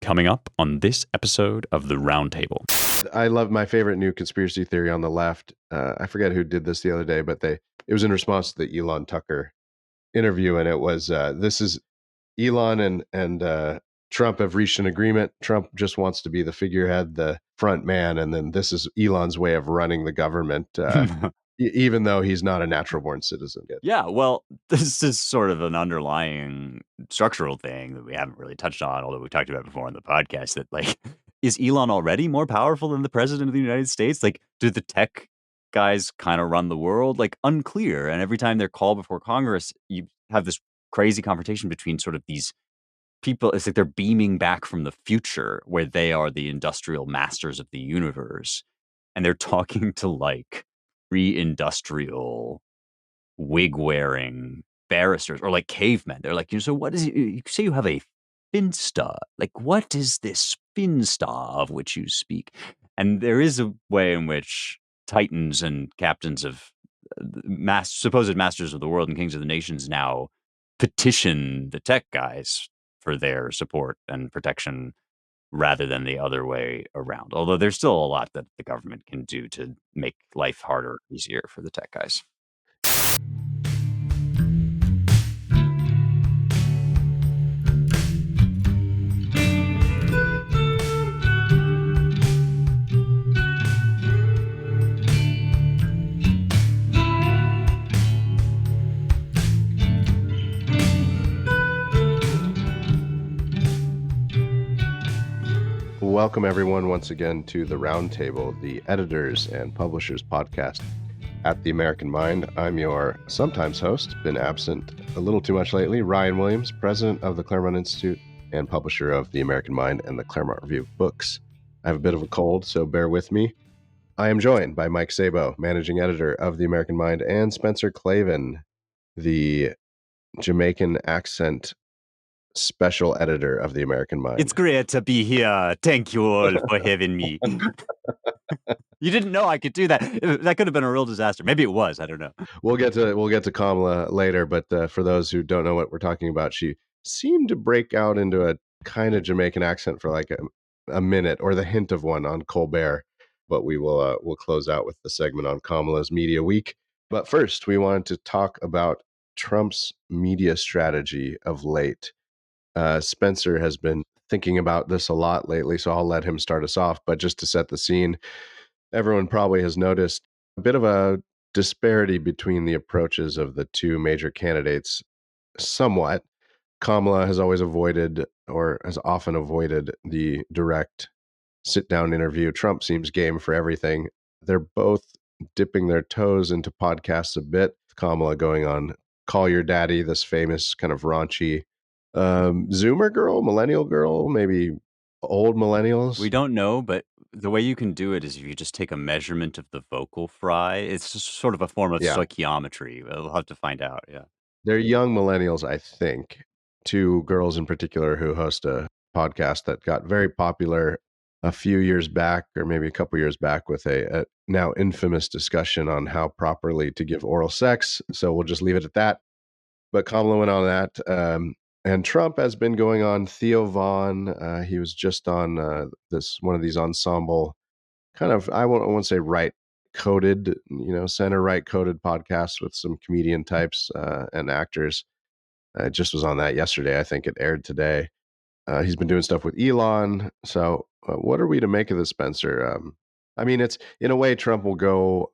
Coming up on this episode of the Roundtable. I love my favorite new conspiracy theory on the left. I forget who did this the other day, but it was in response to the Elon Tucker interview, and it was this is Elon and Trump have reached an agreement. Trump just wants to be the figurehead, the front man, and then this is Elon's way of running the government, even though he's not a natural-born citizen yet. Yeah, well, this is sort of an underlying structural thing that we haven't really touched on, although we talked about before on the podcast, that, like, is Elon already more powerful than the president of the United States? Like, do the tech guys kind of run the world? Like, unclear. And every time they're called before Congress, you have this crazy confrontation between sort of these people. It's like they're beaming back from the future where they are the industrial masters of the universe. And they're talking to, like, pre-industrial wig-wearing barristers or like cavemen. They're like, so what is it? You say you have a finsta. Like, what is this finsta of which you speak? And there is a way in which titans and captains of supposed masters of the world and kings of the nations now petition the tech guys for their support and protection rather than the other way around. Although there's still a lot that the government can do to make life harder, easier for the tech guys. Welcome, everyone, once again to the Roundtable, the editors and publishers podcast at The American Mind. I'm your sometimes host, been absent a little too much lately, Ryan Williams, president of the Claremont Institute and publisher of The American Mind and the Claremont Review of Books. I have a bit of a cold, so bear with me. I am joined by Mike Sabo, managing editor of The American Mind, and Spencer Clavin, the Jamaican accent special editor of The American Mind. It's great to be here. Thank you all for having me. You didn't know I could do that. That could have been a real disaster. Maybe it was. I don't know. We'll get to Kamala later, but for those who don't know what we're talking about, she seemed to break out into a kind of Jamaican accent for like a minute, or the hint of one on Colbert. But we'll close out with the segment on Kamala's Media Week. But first, we wanted to talk about Trump's media strategy of late. Spencer has been thinking about this a lot lately, so I'll let him start us off. But just to set the scene, everyone probably has noticed a bit of a disparity between the approaches of the two major candidates, somewhat. Kamala has always avoided, or has often avoided, the direct sit-down interview. Trump seems game for everything. They're both dipping their toes into podcasts a bit. Kamala going on Call Your Daddy, this famous kind of raunchy Zoomer girl, millennial girl, maybe old millennials. We don't know, but the way you can do it is if you just take a measurement of the vocal fry. It's just sort of a form of stoichiometry. We'll have to find out. Yeah. They're young millennials, I think. Two girls in particular who host a podcast that got very popular a few years back, or maybe a couple years back, with a now infamous discussion on how properly to give oral sex. So we'll just leave it at that. But Kamala went on that. And Trump has been going on Theo Vaughn. He was just on one of these ensemble kind of, I won't say right-coded, center right-coded podcasts with some comedian types and actors. Just was on that yesterday. I think it aired today. He's been doing stuff with Elon. So what are we to make of this, Spencer? I mean, it's in a way Trump will go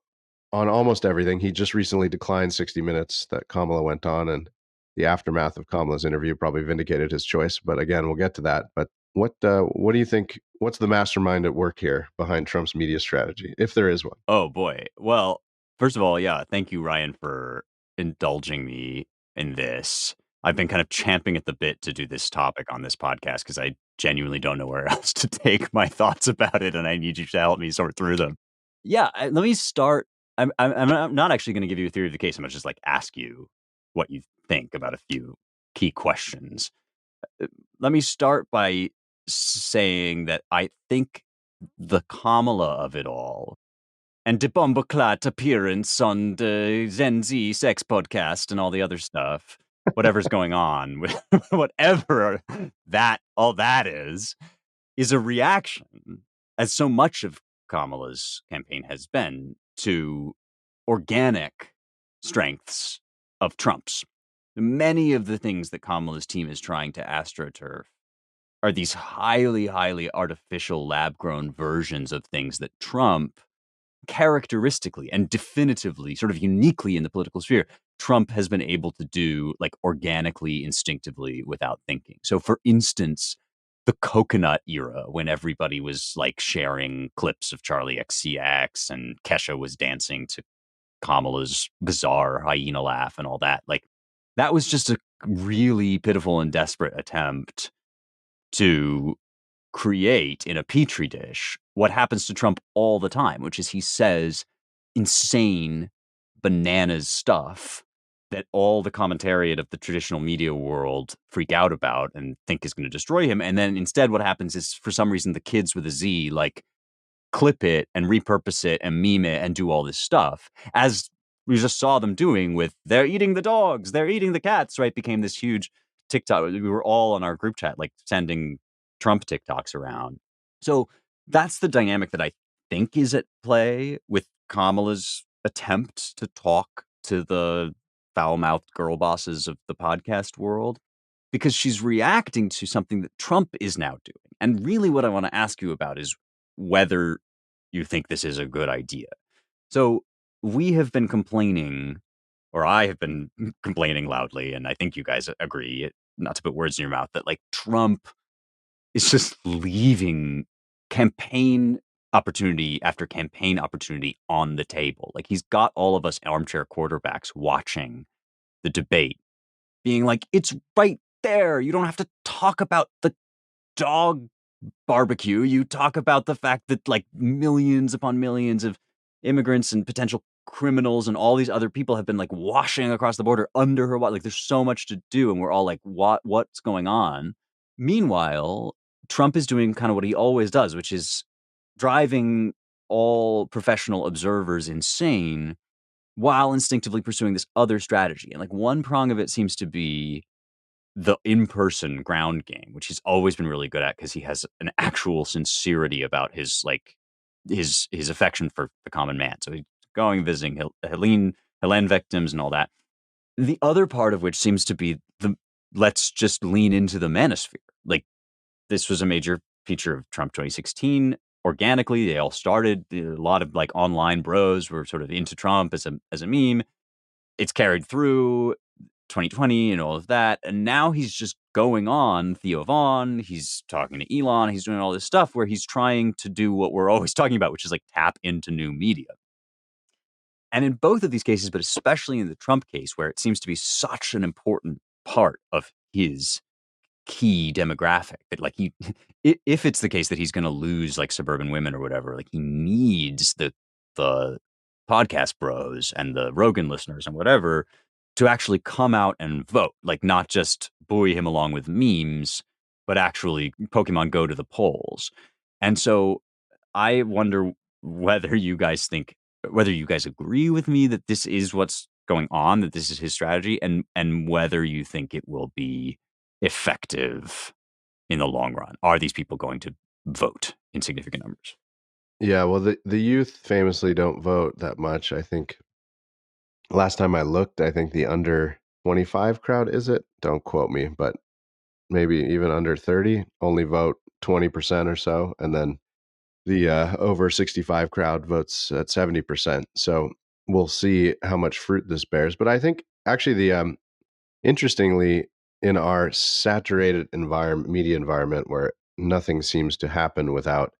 on almost everything. He just recently declined 60 Minutes that Kamala went on, and the aftermath of Kamala's interview probably vindicated his choice. But again, we'll get to that. But what do you think? What's the mastermind at work here behind Trump's media strategy, if there is one? Oh, boy. Well, first of all, yeah, thank you, Ryan, for indulging me in this. I've been kind of champing at the bit to do this topic on this podcast because I genuinely don't know where else to take my thoughts about it, and I need you to help me sort through them. Yeah, let me start. I'm not actually going to give you a theory of the case. I'm going to just like ask you what you think about a few key questions. Let me start by saying that I think the Kamala of it all, and the bomboclat appearance on the Gen Z sex podcast and all the other stuff, whatever's going on with whatever all that is, is a reaction, as so much of Kamala's campaign has been, to organic strengths of Trump's. Many of the things that Kamala's team is trying to astroturf are these highly, highly artificial lab-grown versions of things that Trump characteristically and definitively, sort of uniquely in the political sphere, Trump has been able to do like organically, instinctively, without thinking. So, for instance, the coconut era, when everybody was like sharing clips of Charlie XCX and Kesha was dancing to Kamala's bizarre hyena laugh and all that, like that was just a really pitiful and desperate attempt to create in a petri dish what happens to Trump all the time, which is he says insane, bananas stuff that all the commentariat of the traditional media world freak out about and think is going to destroy him. And then instead, what happens is for some reason, the kids with a Z like clip it and repurpose it and meme it and do all this stuff, as we just saw them doing with they're eating the dogs, they're eating the cats, right? Became this huge TikTok. We were all on our group chat, like sending Trump TikToks around. So that's the dynamic that I think is at play with Kamala's attempt to talk to the foul-mouthed girl bosses of the podcast world, because she's reacting to something that Trump is now doing. And really what I want to ask you about is whether you think this is a good idea. So we have been complaining, or I have been complaining loudly, and I think you guys agree, not to put words in your mouth, that like Trump is just leaving campaign opportunity after campaign opportunity on the table. Like he's got all of us armchair quarterbacks watching the debate, being like, it's right there. You don't have to talk about the dog barbecue. You talk about the fact that like millions upon millions of immigrants and potential criminals and all these other people have been like washing across the border under her watch. Like there's so much to do, and we're all like, what's going on? Meanwhile, Trump is doing kind of what he always does, which is driving all professional observers insane while instinctively pursuing this other strategy. And like one prong of it seems to be the in-person ground game, which he's always been really good at because he has an actual sincerity about his like his affection for the common man. So he's going visiting Helene victims and all that. The other part of which seems to be the let's just lean into the manosphere. Like this was a major feature of Trump 2016. Organically, they all started. A lot of like online bros were sort of into Trump as a meme. It's carried through 2020 and all of that. And now he's just going on Theo Vaughn. He's talking to Elon. He's doing all this stuff where he's trying to do what we're always talking about, which is like tap into new media. And in both of these cases, but especially in the Trump case, where it seems to be such an important part of his key demographic that like he, if it's the case that he's going to lose like suburban women or whatever, like he needs the podcast bros and the Rogan listeners and whatever to actually come out and vote, like not just buoy him along with memes, but actually Pokemon Go to the polls. And so I wonder whether you guys agree with me that this is what's going on, that this is his strategy, and whether you think it will be effective in the long run. Are these people going to vote in significant numbers? Yeah, well, the youth famously don't vote that much. I think last time I looked, I think the under 25 crowd, is it? Don't quote me, but maybe even under 30 only vote 20% or so. And then the over 65 crowd votes at 70%. So we'll see how much fruit this bears. But I think actually interestingly, in our saturated media environment where nothing seems to happen without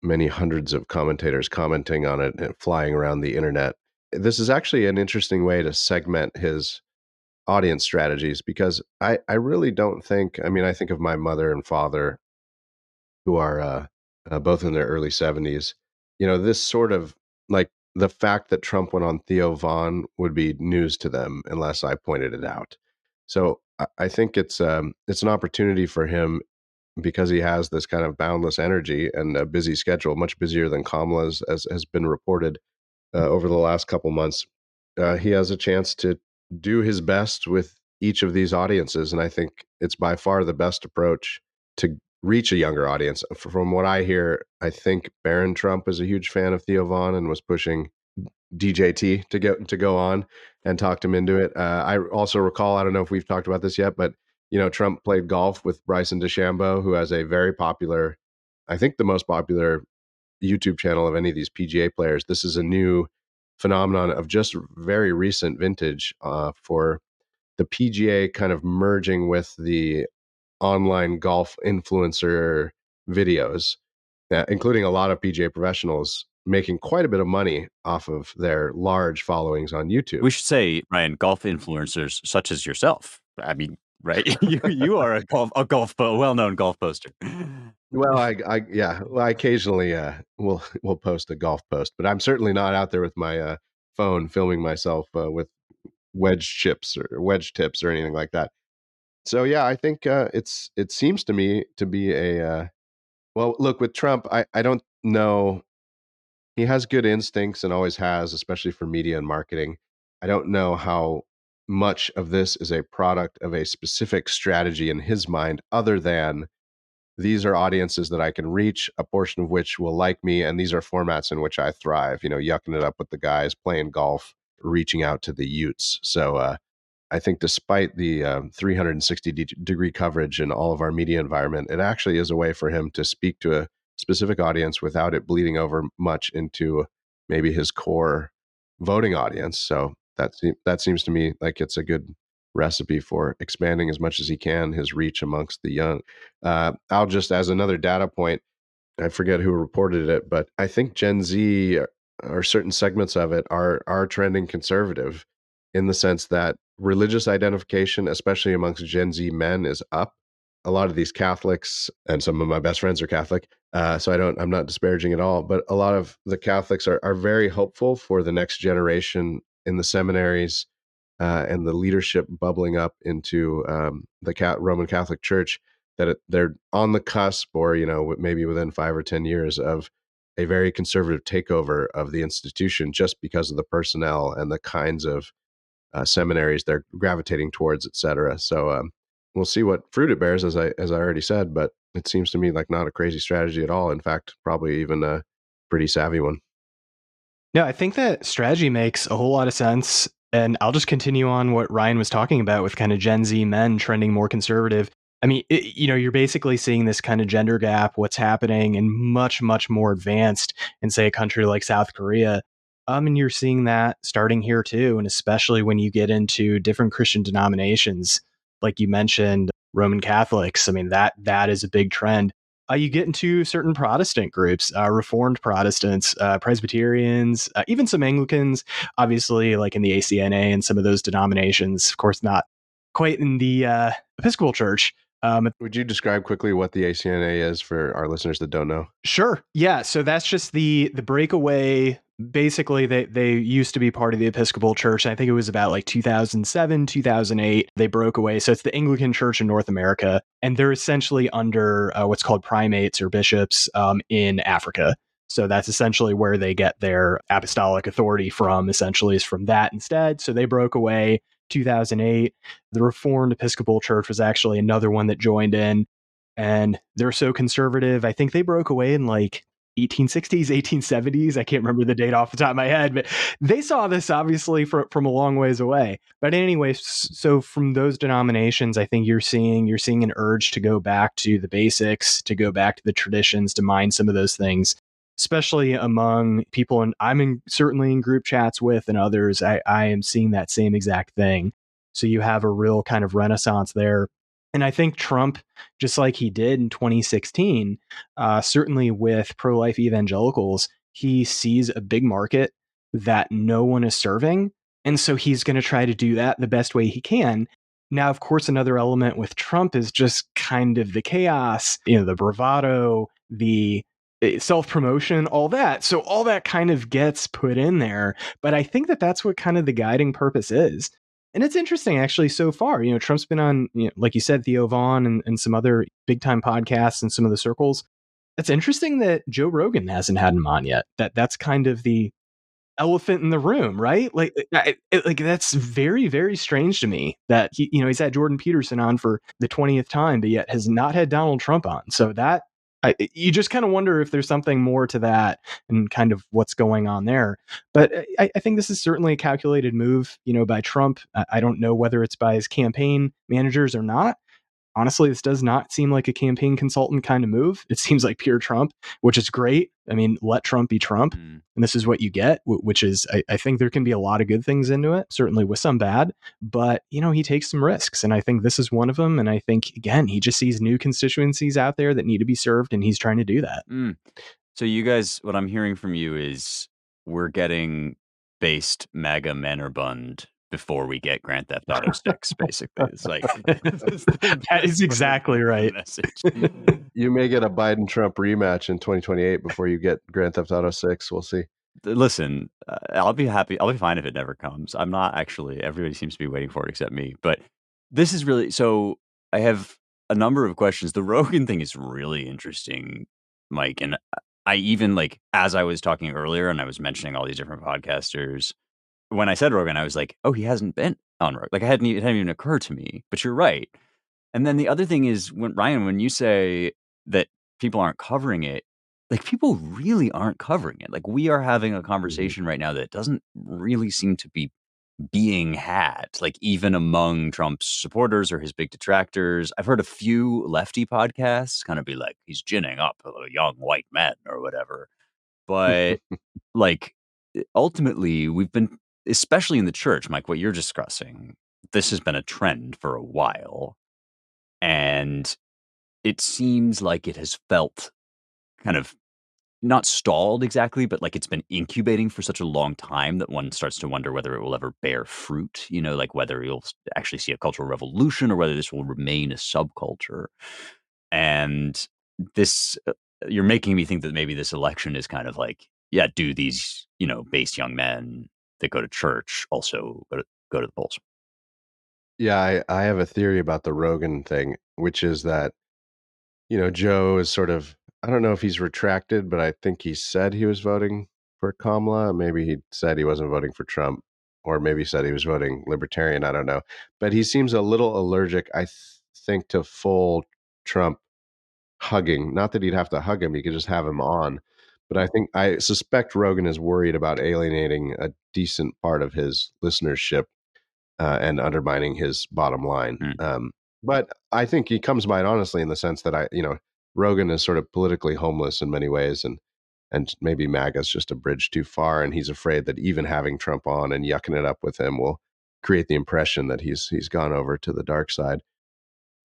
many hundreds of commentators commenting on it and flying around the internet, this is actually an interesting way to segment his audience strategies, because I really don't think, I mean, I think of my mother and father who are both in their early 70s. You know, this sort of like the fact that Trump went on Theo Vaughn would be news to them unless I pointed it out. So I think it's an opportunity for him because he has this kind of boundless energy and a busy schedule, much busier than Kamala's, as has been reported over the last couple months. He has a chance to do his best with each of these audiences, and I think it's by far the best approach to reach a younger audience. From what I hear, I think Barron Trump is a huge fan of Theo Vaughn and was pushing DJT to go on and talked him into it. I also recall, I don't know if we've talked about this yet, but Trump played golf with Bryson DeChambeau, who has a very popular, I think the most popular YouTube channel of any of these PGA players. This is a new phenomenon of just very recent vintage for the PGA kind of merging with the online golf influencer videos, including a lot of PGA professionals making quite a bit of money off of their large followings on YouTube. We should say, Ryan, golf influencers such as yourself. I mean, right? You are a well-known golf poster. Well, I occasionally will post a golf post, but I'm certainly not out there with my phone filming myself with wedge tips or anything like that. So yeah, I think it seems to me to be a well, look, with Trump, I don't know. He has good instincts and always has, especially for media and marketing. I don't know how much of this is a product of a specific strategy in his mind, other than these are audiences that I can reach, a portion of which will like me, and these are formats in which I thrive. Yucking it up with the guys, playing golf, reaching out to the Utes. So I think despite the 360-degree coverage in all of our media environment, it actually is a way for him to speak to a specific audience without it bleeding over much into maybe his core voting audience. So that seems to me like it's a good recipe for expanding as much as he can his reach amongst the young. I'll just, as another data point, I forget who reported it, but I think Gen Z or certain segments of it are trending conservative, in the sense that religious identification, especially amongst Gen Z men, is up. A lot of these Catholics, and some of my best friends are Catholic, so I'm not disparaging at all, but a lot of the Catholics are very hopeful for the next generation in the seminaries, and the leadership bubbling up into the Roman Catholic Church, that they're on the cusp, or maybe within 5 or 10 years, of a very conservative takeover of the institution, just because of the personnel and the kinds of seminaries they're gravitating towards, et cetera. So we'll see what fruit it bears, as I already said. But it seems to me like not a crazy strategy at all. In fact, probably even a pretty savvy one. No, I think that strategy makes a whole lot of sense. And I'll just continue on what Ryan was talking about with kind of Gen Z men trending more conservative. I mean, you're basically seeing this kind of gender gap, what's happening, and much, much more advanced in, say, a country like South Korea. And you're seeing that starting here too, and especially when you get into different Christian denominations, like you mentioned, Roman Catholics. I mean, that is a big trend. You get into certain Protestant groups, Reformed Protestants, Presbyterians, even some Anglicans, obviously, like in the ACNA and some of those denominations. Of course, not quite in the Episcopal Church. Would you describe quickly what the ACNA is for our listeners that don't know? Sure. Yeah. So that's just the breakaway. Basically, they used to be part of the Episcopal Church. I think it was about like 2007, 2008. They broke away. So it's the Anglican Church in North America. And they're essentially under what's called primates or bishops in Africa. So that's essentially where they get their apostolic authority from, essentially, is from that instead. So they broke away 2008. The Reformed Episcopal Church was actually another one that joined in. And they're so conservative. I think they broke away in like 1860s, 1870s. I can't remember the date off the top of my head, but they saw this obviously from a long ways away. But anyway, so from those denominations, I think you're seeing an urge to go back to the basics, to go back to the traditions, to mind some of those things, especially among people. And certainly in group chats with and others, I am seeing that same exact thing. So you have a real kind of renaissance there. And I think Trump, just like he did in 2016, certainly with pro-life evangelicals, he sees a big market that no one is serving. And so he's going to try to do that the best way he can. Now, of course, another element with Trump is just kind of the chaos, the bravado, the self-promotion, all that. So all that kind of gets put in there. But I think that that's what kind of the guiding purpose is. And it's interesting, actually, so far. Trump's been on, like you said, Theo Vaughn and some other big time podcasts and some of the circles. It's interesting that Joe Rogan hasn't had him on yet. That's kind of the elephant in the room, right? Like that's very, very strange to me that he's had Jordan Peterson on for the 20th time, but yet has not had Donald Trump on. So that you just kind of wonder if there's something more to that and kind of what's going on there. But I think this is certainly a calculated move, by Trump. I don't know whether it's by his campaign managers or not. Honestly, this does not seem like a campaign consultant kind of move. It seems like pure Trump, which is great. I mean, let Trump be Trump. Mm. And this is what you get, which is, I think there can be a lot of good things into it, certainly with some bad, but, he takes some risks. And I think this is one of them. And I think, again, he just sees new constituencies out there that need to be served. And he's trying to do that. Mm. So you guys, what I'm hearing from you is we're getting based MAGA Mannerbund before we get Grand Theft Auto 6, basically. It's like that is exactly right. Message. You may get a Biden-Trump rematch in 2028 before you get Grand Theft Auto 6. We'll see. Listen, I'll be happy. I'll be fine if it never comes. I'm not actually. Everybody seems to be waiting for it except me. But this is really so. I have a number of questions. The Rogan thing is really interesting, Mike. And I even like as I was talking earlier, and I was mentioning all these different podcasters. When I said Rogan, I was like, oh, he hasn't been on Rogan. Like it hadn't even occurred to me. But you're right. And then the other thing is when Ryan, when you say that people aren't covering it, like people really aren't covering it. Like we are having a conversation right now that doesn't really seem to be being had, like even among Trump's supporters or his big detractors. I've heard a few lefty podcasts kind of be like, he's ginning up a young white man or whatever. But like ultimately, we've been, especially in the church, Mike, what you're discussing, this has been a trend for a while. And it seems like it has felt kind of not stalled exactly, but like it's been incubating for such a long time that one starts to wonder whether it will ever bear fruit, like whether you'll actually see a cultural revolution or whether this will remain a subculture. And this, you're making me think that maybe this election is kind of like, yeah, do these, based young men that go to church also go to the polls? Yeah, I have a theory about the Rogan thing, which is that, Joe is sort of, I don't know if he's retracted, but I think he said he was voting for Kamala. Maybe he said he wasn't voting for Trump, or maybe he said he was voting libertarian. I don't know. But he seems a little allergic, I think, to full Trump hugging. Not that he'd have to hug him, he could just have him on. But I suspect Rogan is worried about alienating a decent part of his listenership and undermining his bottom line. Mm. But I think he comes by it honestly in the sense that Rogan is sort of politically homeless in many ways, and maybe MAGA's just a bridge too far, and he's afraid that even having Trump on and yucking it up with him will create the impression that he's gone over to the dark side.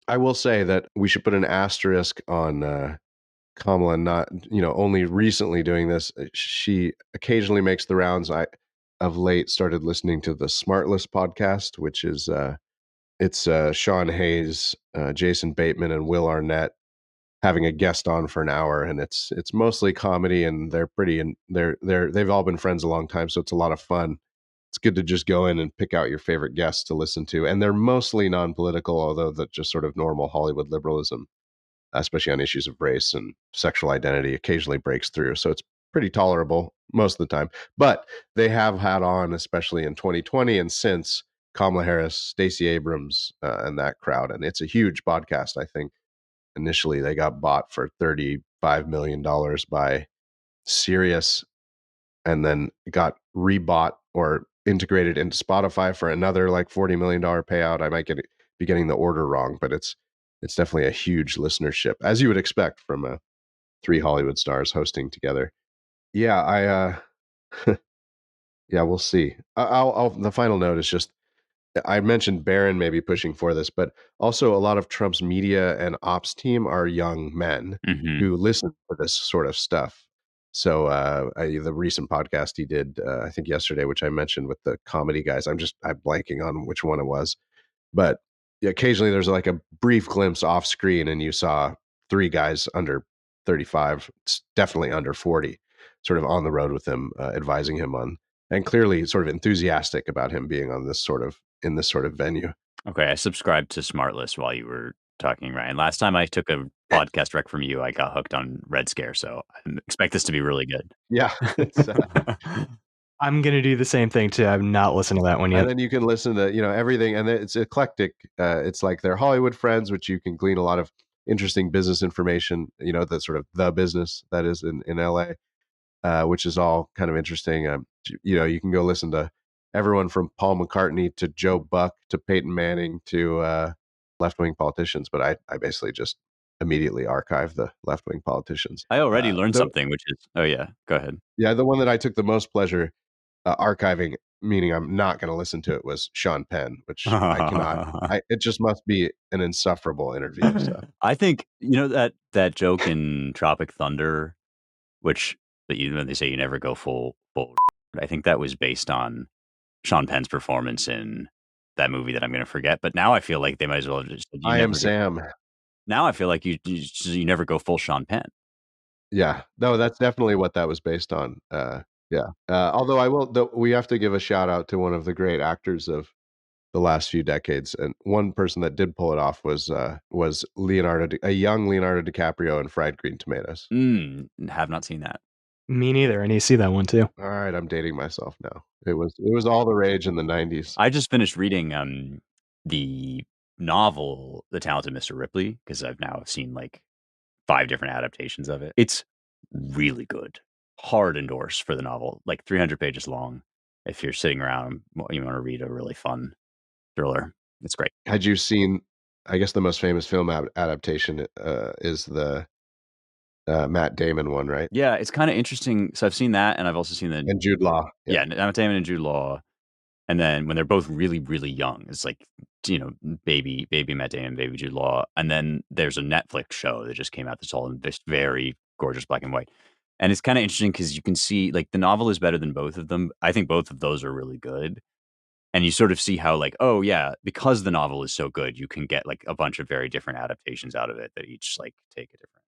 I will say that we should put an asterisk on Kamala not, only recently doing this. She occasionally makes the rounds. I of late started listening to the Smartless podcast, which is it's Sean Hayes, Jason Bateman, and Will Arnett having a guest on for an hour, and it's mostly comedy, and they're pretty, and they've all been friends a long time, so it's a lot of fun. It's good to just go in and pick out your favorite guests to listen to, and they're mostly non-political, although that just sort of normal Hollywood liberalism, especially on issues of race and sexual identity, occasionally breaks through. So it's pretty tolerable most of the time. But they have had on, especially in 2020 and since, Kamala Harris, Stacey Abrams, and that crowd. And it's a huge podcast. I think initially they got bought for $35 million by Sirius, and then got rebought or integrated into Spotify for another like $40 million payout. I might be getting the order wrong, but it's definitely a huge listenership, as you would expect from three Hollywood stars hosting together. Yeah, yeah, we'll see. The final note is just, I mentioned Barron maybe pushing for this, but also a lot of Trump's media and ops team are young men Mm-hmm. who listen to this sort of stuff. So the recent podcast he did, I think yesterday, which I mentioned with the comedy guys, I'm blanking on which one it was, but occasionally there's like a brief glimpse off screen, and you saw three guys under 35, it's definitely under 40, sort of on the road with him, advising him on, and clearly sort of enthusiastic about him being on this sort of in this sort of venue. Okay, I subscribed to Smartless while you were talking, Ryan. Last time I took a podcast rec from you, I got hooked on Red Scare, so I expect this to be really good. Yeah, I'm going to do the same thing too. I've not listened to that one And yet. then you can listen to, everything. And it's eclectic. It's like they're Hollywood friends, which you can glean a lot of interesting business information, the sort of the business that is in LA, which is all kind of interesting. You can go listen to everyone from Paul McCartney to Joe Buck to Peyton Manning to left-wing politicians. But I basically just immediately archive the left-wing politicians. I already learned something, which is, oh yeah, go ahead. Yeah, the one that I took the most pleasure archiving, meaning I'm not going to listen to it, was Sean Penn, which I cannot. It just must be an insufferable interview. So. I think that joke in Tropic Thunder, which when they say you never go full. I think that was based on Sean Penn's performance in that movie that I'm going to forget. But now I feel like they might as well have just said, I Am Sam. Now I feel like you never go full Sean Penn. Yeah, no, that's definitely what that was based on. Yeah. Although we have to give a shout out to one of the great actors of the last few decades, and one person that did pull it off was a young Leonardo DiCaprio in Fried Green Tomatoes. Have not seen that. Me neither. I need to see that one too. All right, I'm dating myself now. It was all the rage in the 90s. I just finished reading the novel The Talented Mr. Ripley, because I've now seen like 5 different adaptations of it. It's really good. Hard endorse for the novel, like 300 pages long. If you're sitting around, you want to read a really fun thriller, it's great. Had you seen, I guess the most famous film adaptation is the Matt Damon one, right? Yeah, it's kind of interesting. So I've seen that, and I've also seen And Jude Law. Yeah, Matt Damon and Jude Law. And then when they're both really, really young, it's like, baby Matt Damon, baby Jude Law. And then there's a Netflix show that just came out that's all in this very gorgeous black and white. And it's kind of interesting because you can see, like, the novel is better than both of them. I think both of those are really good. And you sort of see how, like, oh, yeah, because the novel is so good, you can get, like, a bunch of very different adaptations out of it that each, like, take a different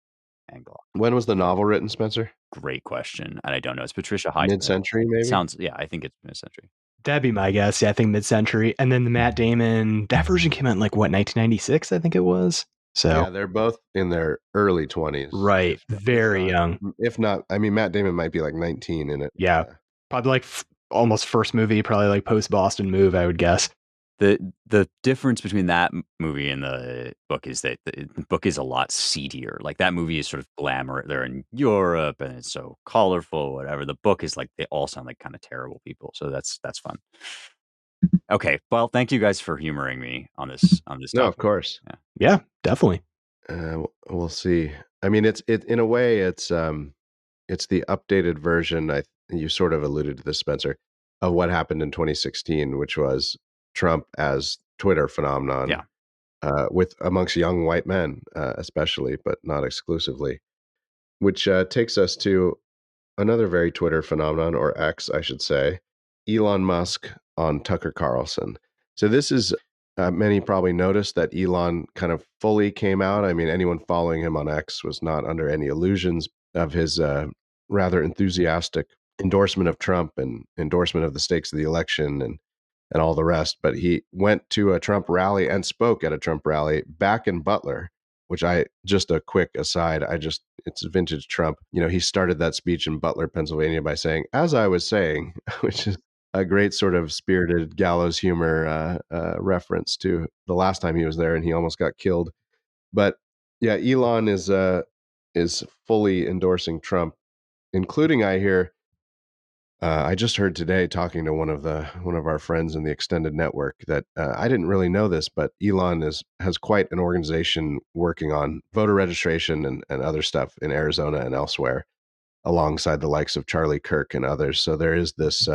angle. When was the novel written, Spencer? Great question. And I don't know. It's Patricia Highsmith. Mid-century, maybe? Yeah, I think it's mid-century. That'd be my guess. Yeah, I think mid-century. And then the Matt Damon, that version came out in 1996, I think it was. So yeah, they're both in their early 20s. Right. Very young. If not, I mean, Matt Damon might be like 19 in it. Yeah. Probably almost first movie, probably like post-Boston move, I would guess. The difference between that movie and the book is that the book is a lot seedier. Like, that movie is sort of glamour. They're in Europe and it's so colorful, whatever. The book is like, they all sound like kind of terrible people. So that's fun. Okay. Well, thank you guys for humoring me on this No, topic. of course. Yeah, definitely. We'll see. I mean, it in a way, it's the updated version. You sort of alluded to this, Spencer, of what happened in 2016, which was Trump as Twitter phenomenon. Yeah. With amongst young white men, especially, but not exclusively, which takes us to another very Twitter phenomenon, or X, I should say, Elon Musk on Tucker Carlson. So this is, many probably noticed that Elon kind of fully came out. I mean, anyone following him on X was not under any illusions of his rather enthusiastic endorsement of Trump and endorsement of the stakes of the election and all the rest. But he went to a Trump rally and spoke at a Trump rally back in Butler, which just a quick aside, it's vintage Trump. He started that speech in Butler, Pennsylvania by saying, "As I was saying," which is a great sort of spirited gallows humor reference to the last time he was there and he almost got killed. But yeah, Elon is fully endorsing Trump, including, I hear, I just heard today, talking to one of our friends in the extended network, that I didn't really know this, but Elon has quite an organization working on voter registration and other stuff in Arizona and elsewhere, alongside the likes of Charlie Kirk and others. So there is this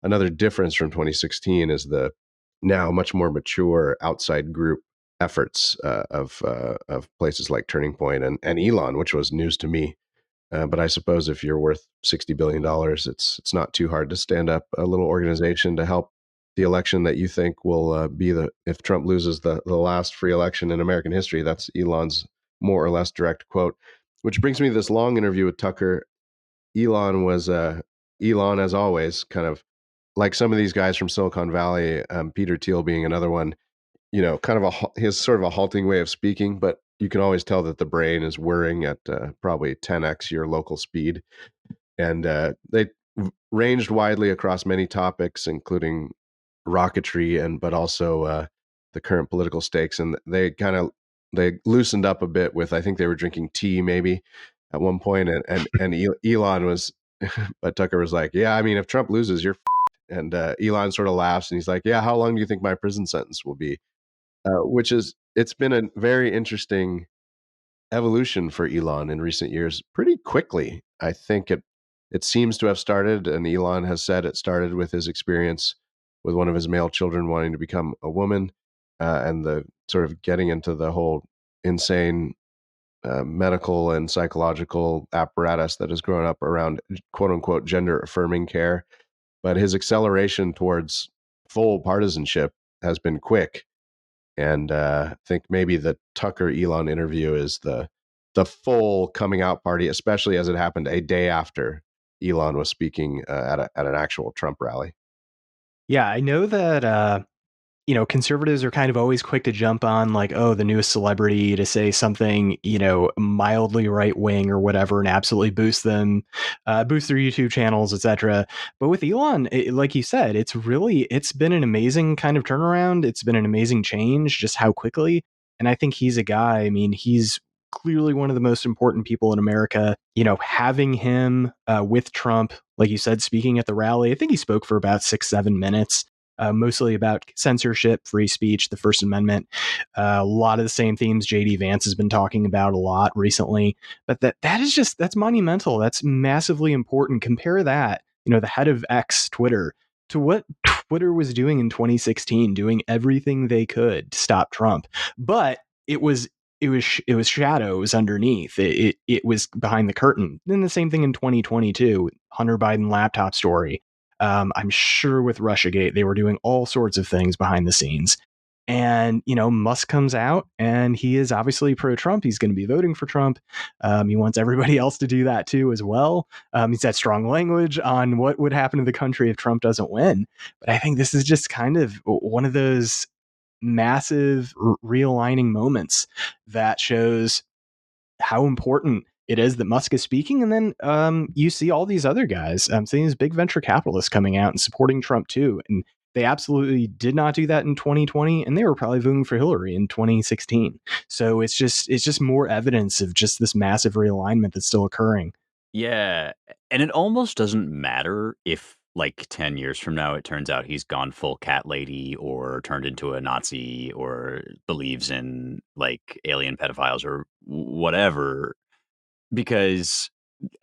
another difference from 2016 is the now much more mature outside group efforts of places like Turning Point and Elon, which was news to me. But I suppose if you're worth $60 billion, it's not too hard to stand up a little organization to help the election that you think will be if Trump loses the last free election in American history. That's Elon's more or less direct quote, which brings me to this long interview with Tucker. Elon was Elon, as always, kind of like some of these guys from Silicon Valley, Peter Thiel being another one, kind of his sort of a halting way of speaking, but you can always tell that the brain is whirring at probably 10x your local speed. And ranged widely across many topics, including rocketry but also the current political stakes. And they loosened up a bit with, I think they were drinking tea maybe at one point, and Elon was, but Tucker was like, yeah, I mean, if Trump loses, you're f-ed. And Elon sort of laughs and he's like, yeah, how long do you think my prison sentence will be? Which is, it's been a very interesting evolution for Elon in recent years, pretty quickly. I think it seems to have started, and Elon has said it started with his experience with one of his male children wanting to become a woman, and the sort of getting into the whole insane medical and psychological apparatus that has grown up around quote unquote gender affirming care. But his acceleration towards full partisanship has been quick. And I think maybe the Tucker Elon interview is the full coming out party, especially as it happened a day after Elon was speaking at an actual Trump rally. Yeah, I know that conservatives are kind of always quick to jump on like, oh, the newest celebrity to say something, mildly right wing or whatever, and absolutely boost them, boost their YouTube channels, etc. But with Elon, like you said, it's been an amazing kind of turnaround. It's been an amazing change, just how quickly. And I think he's a guy. I mean, he's clearly one of the most important people in America. Having him with Trump, like you said, speaking at the rally, I think he spoke for about 6-7 minutes, mostly about censorship, free speech, the First Amendment. A lot of the same themes JD Vance has been talking about a lot recently. But that's monumental. That's massively important. Compare that, the head of X, Twitter, to what Twitter was doing in 2016, doing everything they could to stop Trump. But it was shadows underneath. It was behind the curtain. Then the same thing in 2022, Hunter Biden laptop story. I'm sure with Russiagate, they were doing all sorts of things behind the scenes. And, Musk comes out and he is obviously pro-Trump. He's going to be voting for Trump. He wants everybody else to do that too as well. He's had strong language on what would happen to the country if Trump doesn't win. But I think this is just kind of one of those massive realigning moments that shows how important it is that Musk is speaking. And then you see all these other guys, seeing these big venture capitalists coming out and supporting Trump too. And they absolutely did not do that in 2020, and they were probably voting for Hillary in 2016. So it's just more evidence of just this massive realignment that's still occurring. Yeah, and it almost doesn't matter if, like, 10 years from now, it turns out he's gone full cat lady or turned into a Nazi or believes in, like, alien pedophiles or whatever, because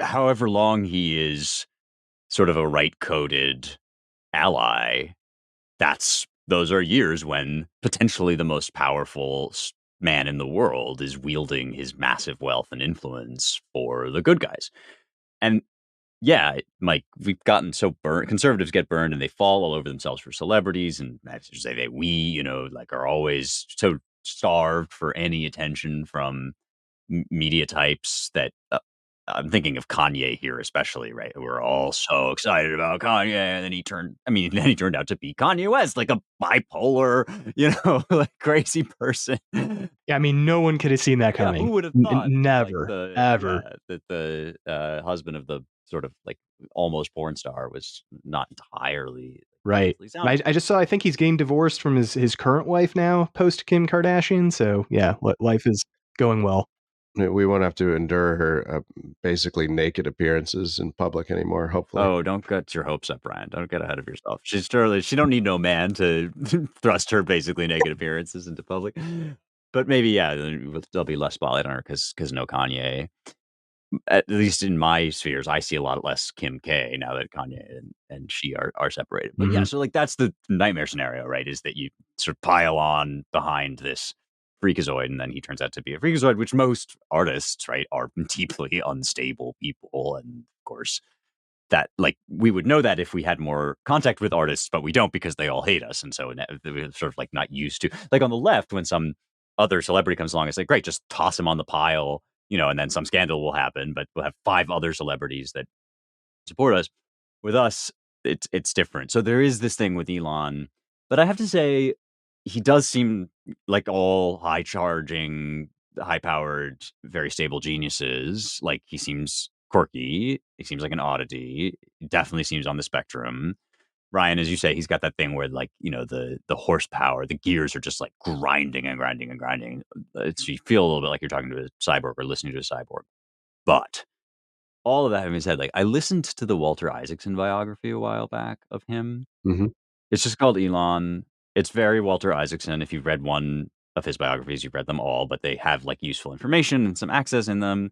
however long he is sort of a right-coded ally, those are years when potentially the most powerful man in the world is wielding his massive wealth and influence for the good guys. And yeah, Mike, we've gotten so burned. Conservatives get burned and they fall all over themselves for celebrities. And I should say that like are always so starved for any attention from media types that I'm thinking of Kanye here, especially, right? We're all so excited about Kanye. And then then he turned out to be Kanye West, like a bipolar, like crazy person. Yeah, I mean, no one could have seen that Yeah, coming. who would have thought that, like, Never, ever. the husband of the sort of like almost porn star was not entirely Right. mentally And sound. I just saw, I think he's getting divorced from his current wife now, post Kim Kardashian. So yeah, life is going well. We won't have to endure her basically naked appearances in public anymore, hopefully. Oh, don't get your hopes up, Brian. Don't get ahead of yourself. She don't need no man to thrust her basically naked appearances into public. But maybe, yeah, there'll be less spotlight on her because no Kanye. At least in my spheres, I see a lot less Kim K now that Kanye and she are separated. But yeah, Mhm. so like that's the nightmare scenario, right? Is that you sort of pile on behind this freakazoid, and then he turns out to be a freakazoid, which most artists, right, are deeply unstable people. And of course, that, like, we would know that if we had more contact with artists, but we don't because they all hate us. And so we're sort of like not used to, like, on the left, when some other celebrity comes along, it's like, great, just toss him on the pile, and then some scandal will happen, but we'll have 5 other celebrities that support us. With us, it's different. So there is this thing with Elon, but I have to say, he does seem like all high charging, high powered, very stable geniuses. Like, he seems quirky. He seems like an oddity. He definitely seems on the spectrum. Ryan, as you say, he's got that thing where like, the horsepower, the gears are just like grinding and grinding and grinding. You feel a little bit like you're talking to a cyborg or listening to a cyborg. But all of that having said, like I listened to the Walter Isaacson biography a while back of him. Hmm. It's just called Elon. It's very Walter Isaacson. If you've read one of his biographies, you've read them all, but they have like useful information and some access in them.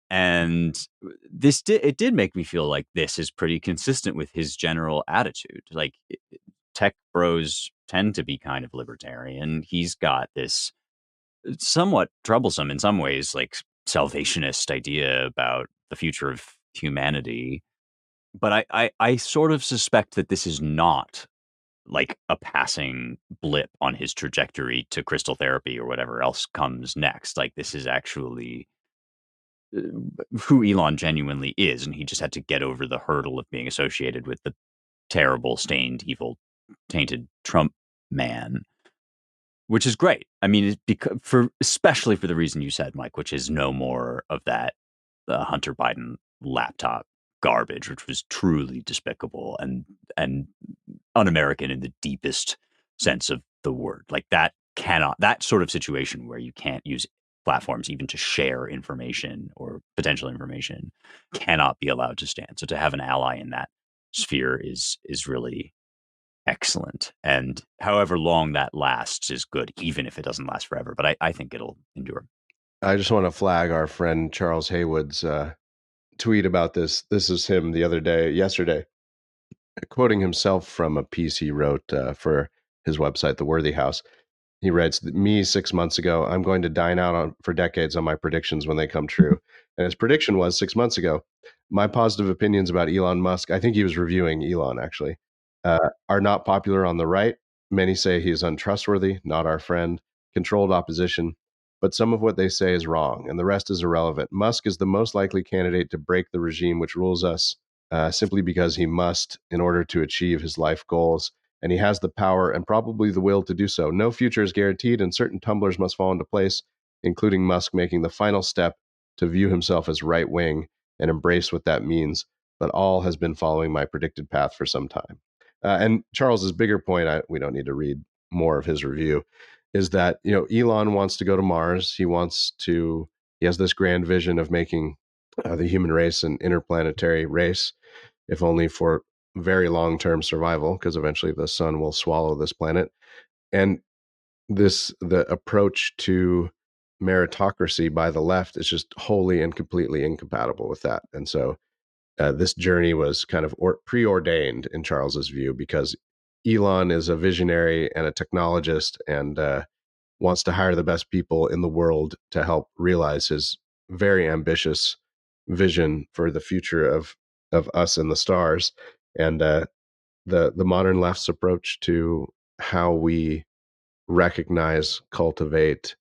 And it did make me feel like this is pretty consistent with his general attitude. Like tech bros tend to be kind of libertarian. He's got this somewhat troublesome in some ways, like salvationist idea about the future of humanity. But I sort of suspect that this is not like a passing blip on his trajectory to crystal therapy or whatever else comes next. Like this is actually uh, who Elon genuinely is, and he just had to get over the hurdle of being associated with the terrible, stained, evil, tainted Trump man, which is great. I mean, it's especially for the reason you said, Mike, which is no more of that Hunter Biden laptop garbage, which was truly despicable and un-American in the deepest sense of the word. Like that sort of situation where you can't use platforms even to share information or potential information cannot be allowed to stand. So to have an ally in that sphere is really excellent. And however long that lasts is good, even if it doesn't last forever. But I think it'll endure. I just want to flag our friend Charles Haywood's tweet about this. This is him yesterday, quoting himself from a piece he wrote for his website, The Worthy House. He writes, "Me 6 months ago, I'm going to dine out for decades on my predictions when they come true." And his prediction was 6 months ago. My positive opinions about Elon Musk, I think he was reviewing Elon actually, are not popular on the right. Many say he is untrustworthy, not our friend, controlled opposition. But some of what they say is wrong, and the rest is irrelevant. Musk is the most likely candidate to break the regime which rules us simply because he must in order to achieve his life goals, and he has the power and probably the will to do so. No future is guaranteed, and certain tumblers must fall into place, including Musk making the final step to view himself as right wing and embrace what that means. But all has been following my predicted path for some time. And Charles's bigger point, we don't need to read more of his review, is that Elon wants to go to Mars. He has this grand vision of making the human race an interplanetary race, if only for very long term survival, because eventually the sun will swallow this planet. And the approach to meritocracy by the left is just wholly and completely incompatible with that. And so this journey was kind of preordained in Charles's view, because Elon is a visionary and a technologist, and wants to hire the best people in the world to help realize his very ambitious vision for the future of us and the stars. And the modern left's approach to how we recognize, cultivate,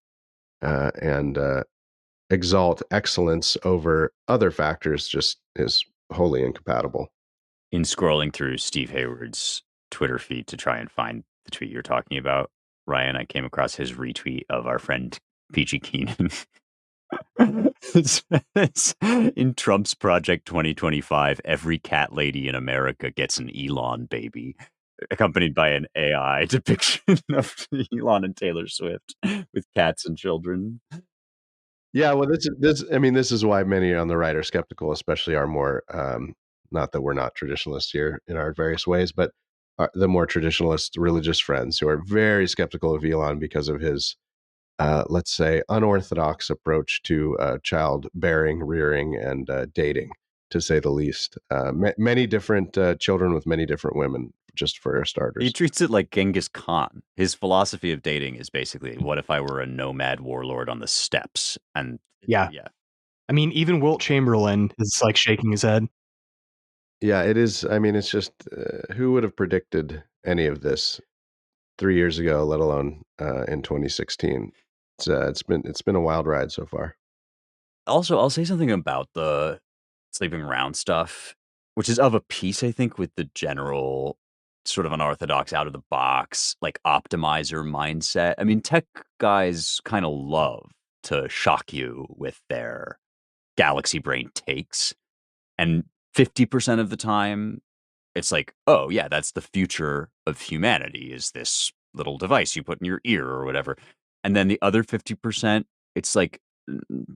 and exalt excellence over other factors just is wholly incompatible. In scrolling through Steve Hayward's Twitter feed to try and find the tweet you're talking about, Ryan, I came across his retweet of our friend Peachy Keenan. It says, in Trump's Project 2025, every cat lady in America gets an Elon baby, accompanied by an AI depiction of Elon and Taylor Swift with cats and children. Yeah, well, this is why many on the right are skeptical, especially our more not that we're not traditionalists here in our various ways, but the more traditionalist religious friends who are very skeptical of Elon because of his let's say, unorthodox approach to childbearing, rearing, and dating, to say the least. Many different children with many different women, just for starters. He treats it like Genghis Khan. His philosophy of dating is basically, what if I were a nomad warlord on the steppes? And Yeah. I mean, even Wilt Chamberlain is like shaking his head. Yeah, it is. I mean, it's just who would have predicted any of this 3 years ago, let alone in 2016? It's been a wild ride so far. Also, I'll say something about the sleeping around stuff, which is of a piece, I think, with the general sort of unorthodox, out of the box, like optimizer mindset. I mean, tech guys kind of love to shock you with their galaxy brain takes. And 50% of the time, it's like, oh, yeah, that's the future of humanity is this little device you put in your ear or whatever. And then the other 50%, it's like,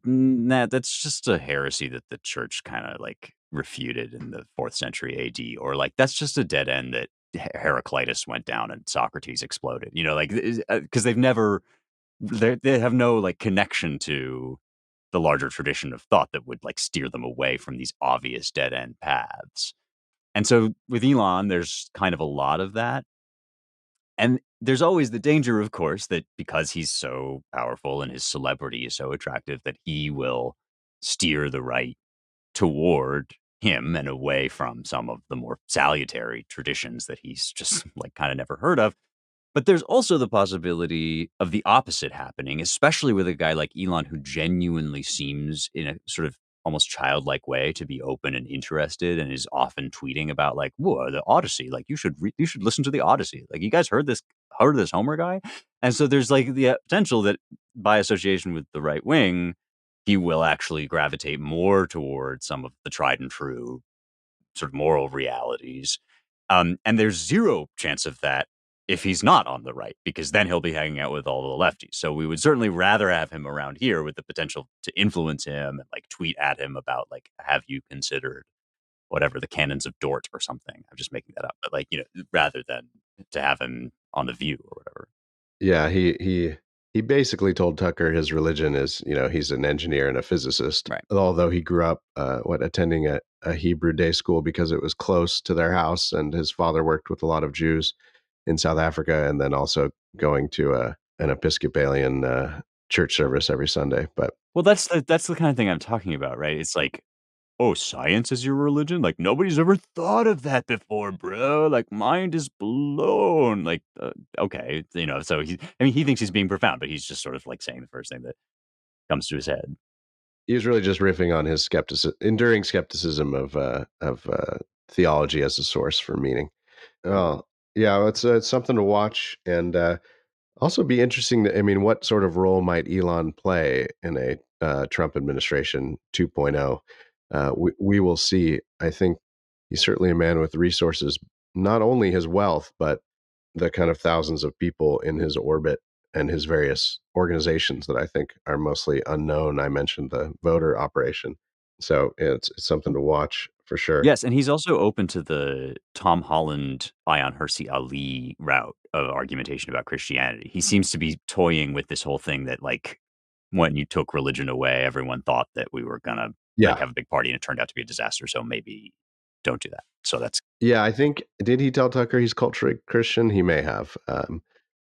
nah, that's just a heresy that the church kind of like refuted in the 4th century AD, or like that's just a dead end that Heraclitus went down and Socrates exploded. Like because they have no like connection to the larger tradition of thought that would like steer them away from these obvious dead end paths. And so with Elon, there's kind of a lot of that. And there's always the danger, of course, that because he's so powerful and his celebrity is so attractive, that he will steer the right toward him and away from some of the more salutary traditions that he's just like kind of never heard of. But there's also the possibility of the opposite happening, especially with a guy like Elon, who genuinely seems in a sort of almost childlike way to be open and interested, and is often tweeting about like, "Whoa, the Odyssey! Like you should listen to the Odyssey. Like you guys heard this Homer guy?" And so there's like the potential that by association with the right wing, he will actually gravitate more towards some of the tried and true sort of moral realities. And there's zero chance of that if he's not on the right, because then he'll be hanging out with all the lefties. So we would certainly rather have him around here with the potential to influence him and like tweet at him about like, have you considered whatever the canons of Dort or something? I'm just making that up, but like, rather than to have him on the View or whatever. Yeah, he basically told Tucker his religion is, he's an engineer and a physicist. Right. Although he grew up, attending a Hebrew day school because it was close to their house, and his father worked with a lot of Jews in South Africa, and then also going to an Episcopalian church service every Sunday. But Well, that's the kind of thing I'm talking about, right? It's like, oh, science is your religion? Like, nobody's ever thought of that before, bro. Like, mind is blown. Like, okay, so he thinks he's being profound, but he's just sort of like saying the first thing that comes to his head. he was really just riffing on his enduring skepticism of theology as a source for meaning. Oh, yeah, it's something to watch, and also be interesting to, I mean, what sort of role might Elon play in a Trump administration 2.0? We will see. I think he's certainly a man with resources, not only his wealth, but the kind of thousands of people in his orbit and his various organizations that I think are mostly unknown. I mentioned the voter operation. So it's something to watch for sure. Yes, and he's also open to the Tom Holland, Ayaan Hirsi Ali route of argumentation about Christianity. He seems to be toying with this whole thing that, like, when you took religion away, everyone thought that we were gonna, like, Yeah. have a big party, and it turned out to be a disaster, so maybe don't do that. So that's Yeah, I think did he tell Tucker he's culturally Christian? He may have.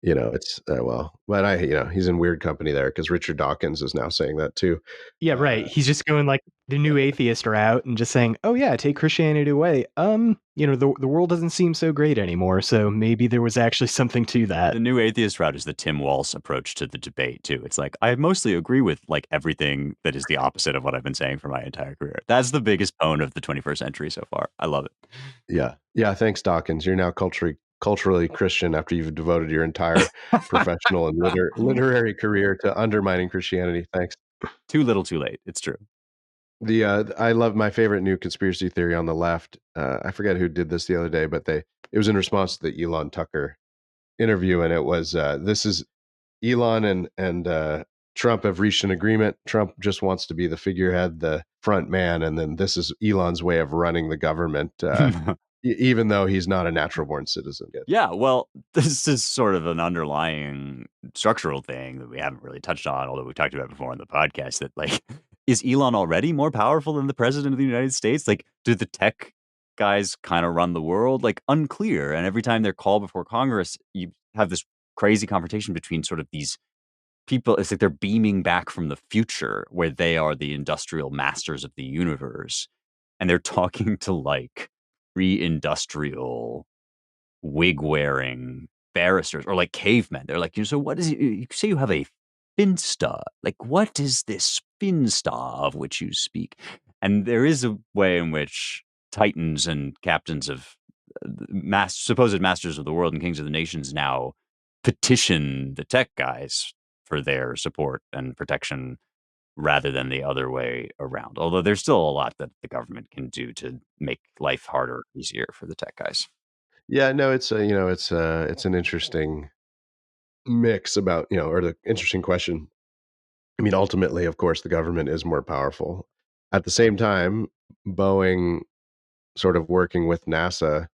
It's well, but he's in weird company there because Richard Dawkins is now saying that too. Yeah, right. He's just going like the new atheist route and just saying, "Oh yeah, take Christianity away." The world doesn't seem so great anymore, so maybe there was actually something to that. the new atheist route is the Tim Walz approach to the debate too. It's like, I mostly agree with, like, everything that is the opposite of what I've been saying for my entire career. That's the biggest pwn of the 21st century so far. I love it. Yeah, yeah. Thanks, Dawkins. You're now culturally Christian after you've devoted your entire professional and literary career to undermining Christianity. Thanks. Too little, too late. It's true. I love my favorite new conspiracy theory on the left. I forget who did this the other day, but it was in response to the Elon Tucker interview, and it was this is Elon and Trump have reached an agreement. Trump just wants to be the figurehead, the front man, and then this is Elon's way of running the government, even though he's not a natural born citizen yet. Yeah, well, this is sort of an underlying structural thing that we haven't really touched on, although we talked about before on the podcast that, like, is Elon already more powerful than the president of the United States? Like, do the tech guys kind of run the world? Like, unclear. And every time they're called before Congress, you have this crazy confrontation between sort of these people. It's like they're beaming back from the future where they are the industrial masters of the universe. And they're talking to like pre-industrial wig wearing barristers or like cavemen. They're like, so what is it? You say you have a finsta. Like, what is this finsta of which you speak? And there is a way in which titans and captains of supposed masters of the world and kings of the nations now petition the tech guys for their support and protection rather than the other way around. Although there's still a lot that the government can do to make life harder or easier for the tech guys. Yeah, no, it's a, it's an interesting mix about, or the interesting question. I mean, ultimately, of course, the government is more powerful. At the same time, Boeing sort of working with NASA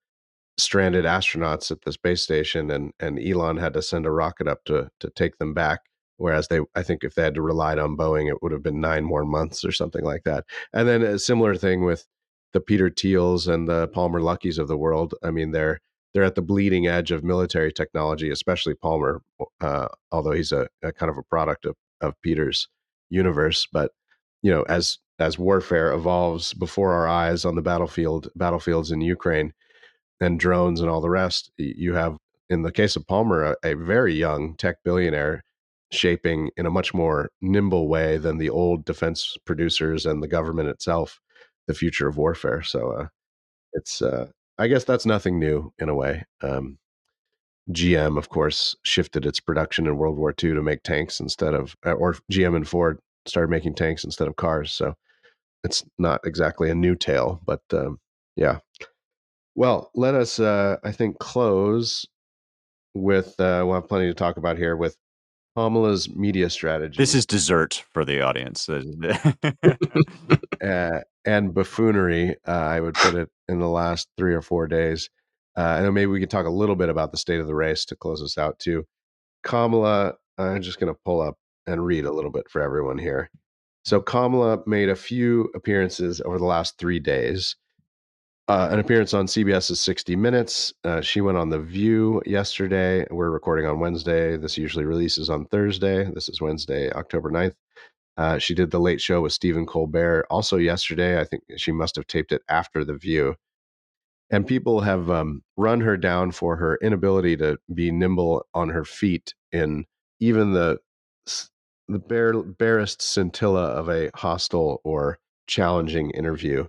stranded astronauts at the space station, and Elon had to send a rocket up to take them back. Whereas I think if they had to relied on Boeing, it would have been 9 more months or something like that. And then a similar thing with the Peter Thiels and the Palmer Luckies of the world. I mean, they're at the bleeding edge of military technology, especially Palmer, although he's a kind of a product of Peter's universe. But as warfare evolves before our eyes on the battlefields in Ukraine, and drones and all the rest, you have, in the case of Palmer, a very young tech billionaire shaping in a much more nimble way than the old defense producers and the government itself the future of warfare. So it's I guess that's nothing new in a way. GM, of course, shifted its production in World War II to make tanks instead of, or GM and Ford started making tanks instead of cars. So it's not exactly a new tale, but yeah. Well, let us, I think, close with, we'll have plenty to talk about here with Kamala's media strategy. This is dessert for the audience. And buffoonery, I would put it, in the last 3 or 4 days. And then maybe we could talk a little bit about the state of the race to close us out, too. Kamala, I'm just going to pull up and read a little bit for everyone here. So Kamala made a few appearances over the last 3 days. An appearance on CBS's 60 Minutes. She went on The View yesterday. We're recording on Wednesday. This usually releases on Thursday. This is Wednesday, October 9th. She did The Late Show with Stephen Colbert also yesterday. I think she must have taped it after The View. And people have run her down for her inability to be nimble on her feet in even the barest scintilla of a hostile or challenging interview.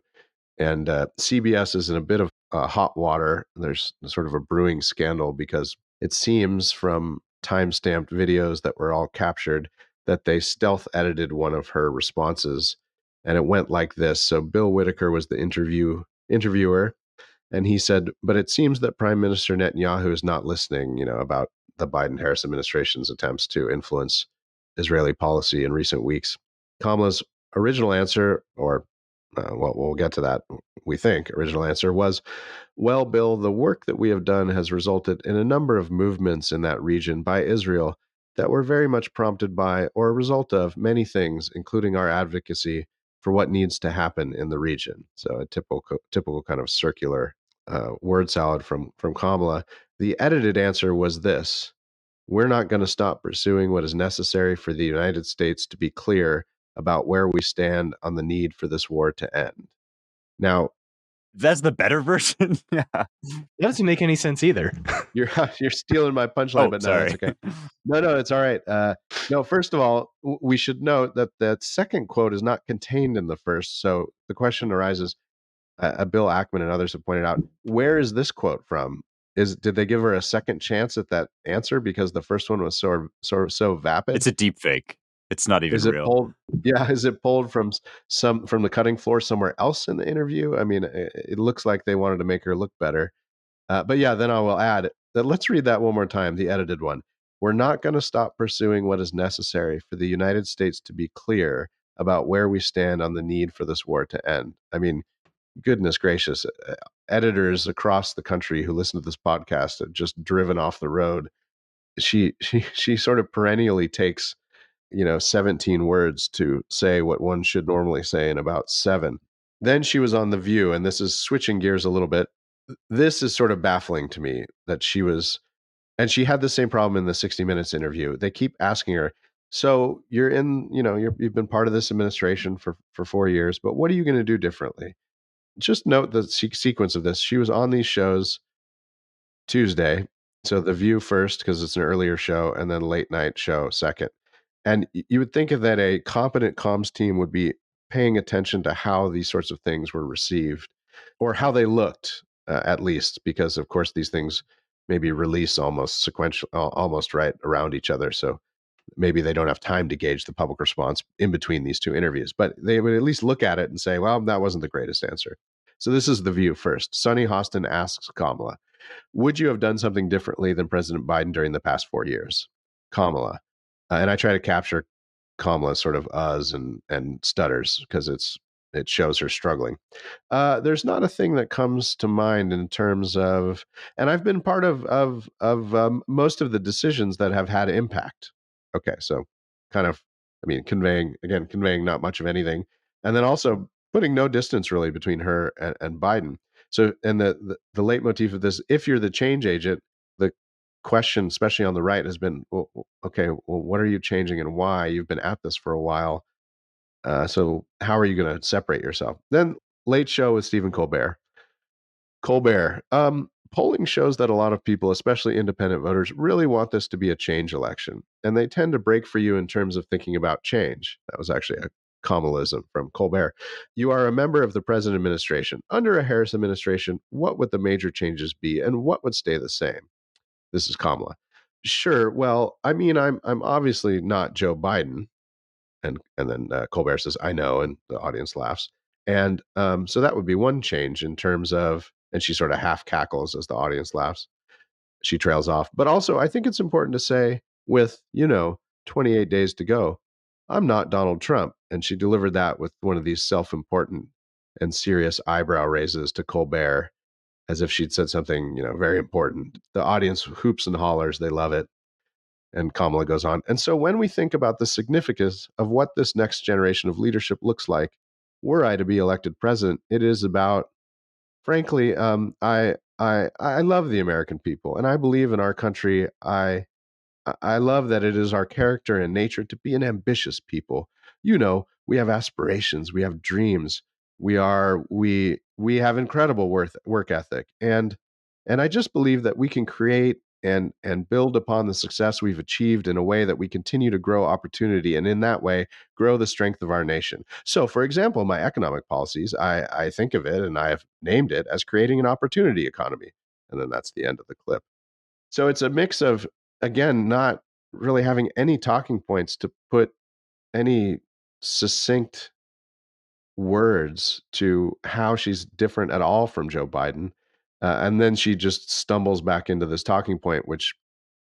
And CBS is in a bit of hot water. There's sort of a brewing scandal because it seems from time-stamped videos that were all captured that they stealth edited one of her responses, and it went like this. So Bill Whitaker was the interviewer, and he said, "But it seems that Prime Minister Netanyahu is not listening, about the Biden-Harris administration's attempts to influence Israeli policy in recent weeks." Kamala's original answer, or well, we'll get to that, we think, original answer was, "Well, Bill, the work that we have done has resulted in a number of movements in that region by Israel that were very much prompted by or a result of many things, including our advocacy for what needs to happen in the region." So a typical kind of circular word salad from Kamala. The edited answer was this: "We're not going to stop pursuing what is necessary for the United States to be clear about where we stand on the need for this war to end." Now, That's the better version. Yeah. That doesn't make any sense either. you're stealing my punchline, but no, sorry. that's okay. No, it's all right. No, first of all, we should note that that second quote is not contained in the first. So the question arises, Bill Ackman and others have pointed out, where is this quote from? Did they give her a second chance at that answer because the first one was so vapid? It's a deep fake. It's not even Is it real. pulled? Yeah, is it pulled from from the cutting floor somewhere else in the interview? I mean, it looks like they wanted to make her look better. But yeah, then I will add that let's read that one more time, the edited one. "We're not going to stop pursuing what is necessary for the United States to be clear about where we stand on the need for this war to end." I mean, goodness gracious, editors across the country who listen to this podcast have just driven off the road. She sort of perennially takes 17 words to say what one should normally say in about 7. Then she was on The View, and this is switching gears a little bit. This is sort of baffling to me that she was, and she had the same problem in the 60 Minutes interview. They keep asking her, "So you're in, you've been part of this administration for 4 years, but what are you going to do differently?" Just note the sequence of this. She was on these shows Tuesday, so The View first because it's an earlier show, and then Late Night Show second. And you would think that a competent comms team would be paying attention to how these sorts of things were received or how they looked, at least, because of course these things maybe release almost sequential, almost right around each other. So maybe they don't have time to gauge the public response in between these two interviews, but they would at least look at it and say, well, that wasn't the greatest answer. So this is The View first. Sunny Hostin asks Kamala, would you have done something differently than President Biden during the past 4 years? Kamala. And I try to capture Kamala's sort of uhs and stutters because it shows her struggling. There's not a thing that comes to mind in terms of, and I've been part of most of the decisions that have had impact. Okay, so kind of, I mean, conveying not much of anything, and then also putting no distance really between her and Biden. So, and the leitmotif of this, if you're the change agent, the question, especially on the right, has been, well, okay, well, what are you changing and why? You've been at this for a while. So how are you going to separate yourself? Then Late Show with Stephen Colbert. Polling shows that a lot of people, especially independent voters, really want this to be a change election. And they tend to break for you in terms of thinking about change. That was actually a Kamalism from Colbert. You are a member of the present administration. Under a Harris administration, what would the major changes be and what would stay the same? This is Kamala. Sure. Well, I mean, I'm obviously not Joe Biden. And then Colbert says, I know, and the audience laughs. And so that would be one change in terms of, and she sort of half cackles as the audience laughs. She trails off. But also, I think it's important to say, with, 28 days to go, I'm not Donald Trump. And she delivered that with one of these self-important and serious eyebrow raises to Colbert, as if she'd said something, very important. The audience hoops and hollers. They love it. And Kamala goes on. And so when we think about the significance of what this next generation of leadership looks like, were I to be elected president, it is about, frankly, I love the American people, and I believe in our country. I love that it is our character and nature to be an ambitious people. We have aspirations, we have dreams, we have incredible work ethic, and I just believe that we can create and build upon the success we've achieved in a way that we continue to grow opportunity, and in that way grow the strength of our nation. So, for example, my economic policies, I think of it, and I have named it as creating an opportunity economy, and then that's the end of the clip. So it's a mix of, again, not really having any talking points to put any succinct words to how she's different at all from Joe Biden. And then she just stumbles back into this talking point, which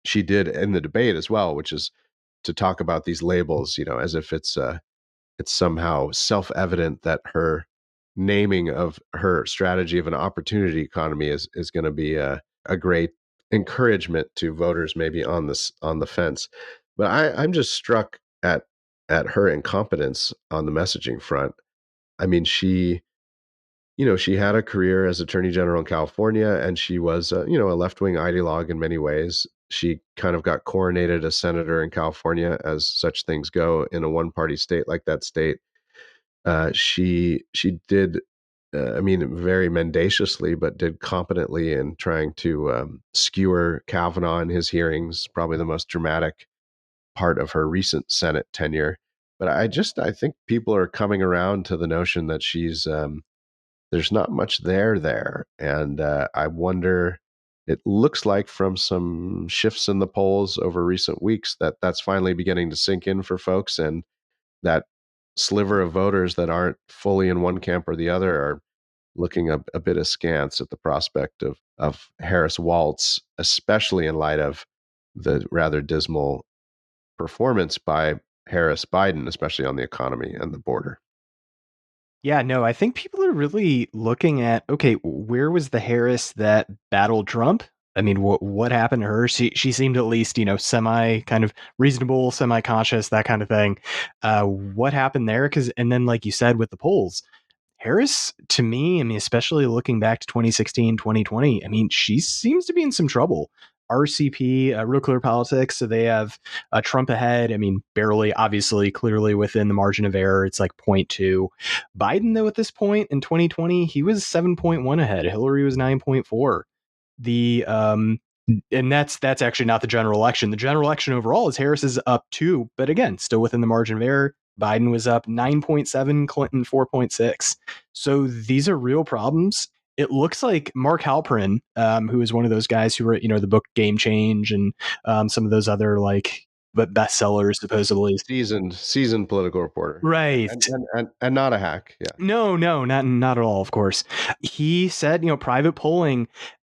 she did in the debate as well, which is to talk about these labels, as if it's somehow self-evident that her naming of her strategy of an opportunity economy is going to be a great encouragement to voters maybe on the fence. But I'm just struck at her incompetence on the messaging front. I mean, she had a career as Attorney General in California, and she was a left-wing ideologue in many ways. She kind of got coronated as senator in California, as such things go in a one-party state like that state. She did, I mean, very mendaciously, but did competently in trying to skewer Kavanaugh in his hearings, probably the most dramatic part of her recent Senate tenure. But I think people are coming around to the notion that she's there's not much there, and I wonder. It looks like from some shifts in the polls over recent weeks that that's finally beginning to sink in for folks, and that sliver of voters that aren't fully in one camp or the other are looking a bit askance at the prospect of Harris Waltz, especially in light of the rather dismal performance by Harris Biden, especially on the economy and the border. Yeah, no, I think people are really looking at, okay, where was the Harris that battled Trump? I mean, what happened to her? She seemed at least, semi kind of reasonable, semi conscious, that kind of thing. What happened there? And then, like you said, with the polls, Harris, to me, I mean, especially looking back to 2016, 2020, I mean, she seems to be in some trouble. RCP, Real Clear Politics, so they have Trump ahead. I mean, barely, obviously, clearly within the margin of error. It's like 0.2. Biden, though, at this point in 2020, he was 7.1 ahead. Hillary was 9.4. The and that's actually not the general election. The general election overall is Harris is up 2, but again, still within the margin of error. Biden was up 9.7, Clinton 4.6. So these are real problems. It looks like Mark Halperin, who is one of those guys who wrote, the book Game Change and some of those other like but bestseller supposedly. Seasoned political reporter, Right. and not a hack. Yeah. No, not at all, of course. He said, private polling,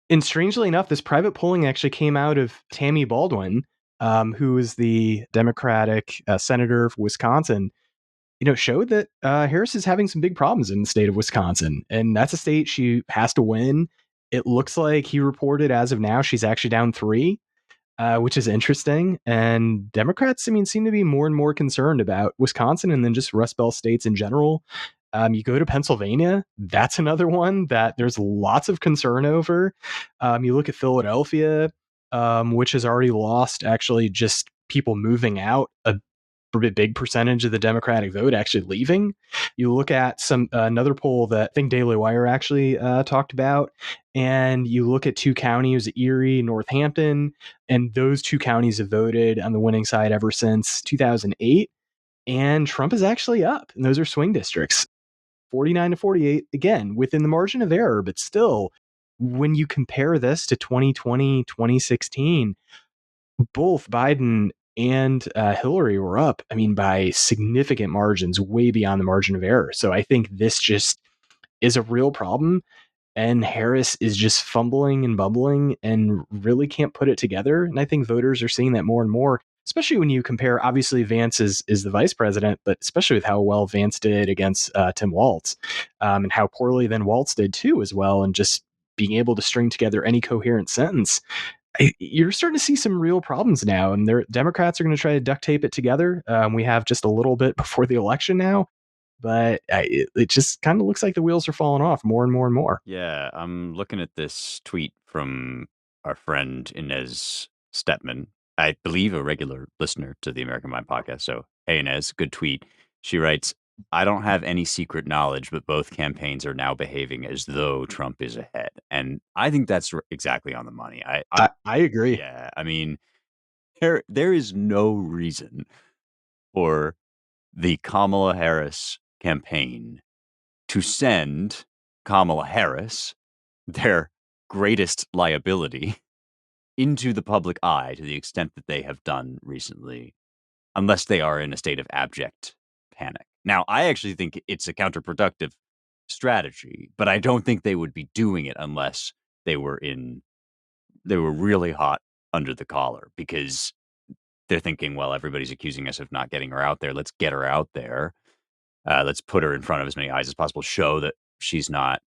and strangely enough, this private polling actually came out of Tammy Baldwin, who is the Democratic senator for Wisconsin. Showed that Harris is having some big problems in the state of Wisconsin, and that's a state she has to win. It looks like he reported as of now she's actually down 3, which is interesting. And Democrats, seem to be more and more concerned about Wisconsin and then just Rust Belt states in general. You go to Pennsylvania, that's another one that there's lots of concern over. You look at Philadelphia, which has already lost actually just people moving out, a big percentage of the Democratic vote actually leaving. You look at another poll that I think Daily Wire actually talked about, and you look at 2 counties, Erie, Northampton, and those 2 counties have voted on the winning side ever since 2008. And Trump is actually up, and those are swing districts, 49 to 48, again, within the margin of error, but still, when you compare this to 2020, 2016, both Biden and Hillary were up, by significant margins, way beyond the margin of error. So I think this just is a real problem. And Harris is just fumbling and bumbling and really can't put it together. And I think voters are seeing that more and more, especially when you compare, obviously, Vance is the vice president, but especially with how well Vance did against Tim Walz, and how poorly then Walz did too as well. And just being able to string together any coherent sentence. You're starting to see some real problems now, and Democrats are going to try to duct tape it together. We have just a little bit before the election now, but it just kind of looks like the wheels are falling off more and more and more. Yeah, I'm looking at this tweet from our friend Inez Stepman, I believe a regular listener to the American Mind podcast. So, hey, Inez, good tweet. She writes, I don't have any secret knowledge, but both campaigns are now behaving as though Trump is ahead. And I think that's exactly on the money. I agree. Yeah, there is no reason for the Kamala Harris campaign to send Kamala Harris, their greatest liability, into the public eye to the extent that they have done recently, unless they are in a state of abject panic. Now, I actually think it's a counterproductive strategy, but I don't think they would be doing it unless they were really hot under the collar, because they're thinking, well, everybody's accusing us of not getting her out there. Let's get her out there. Let's put her in front of as many eyes as possible, show that she's not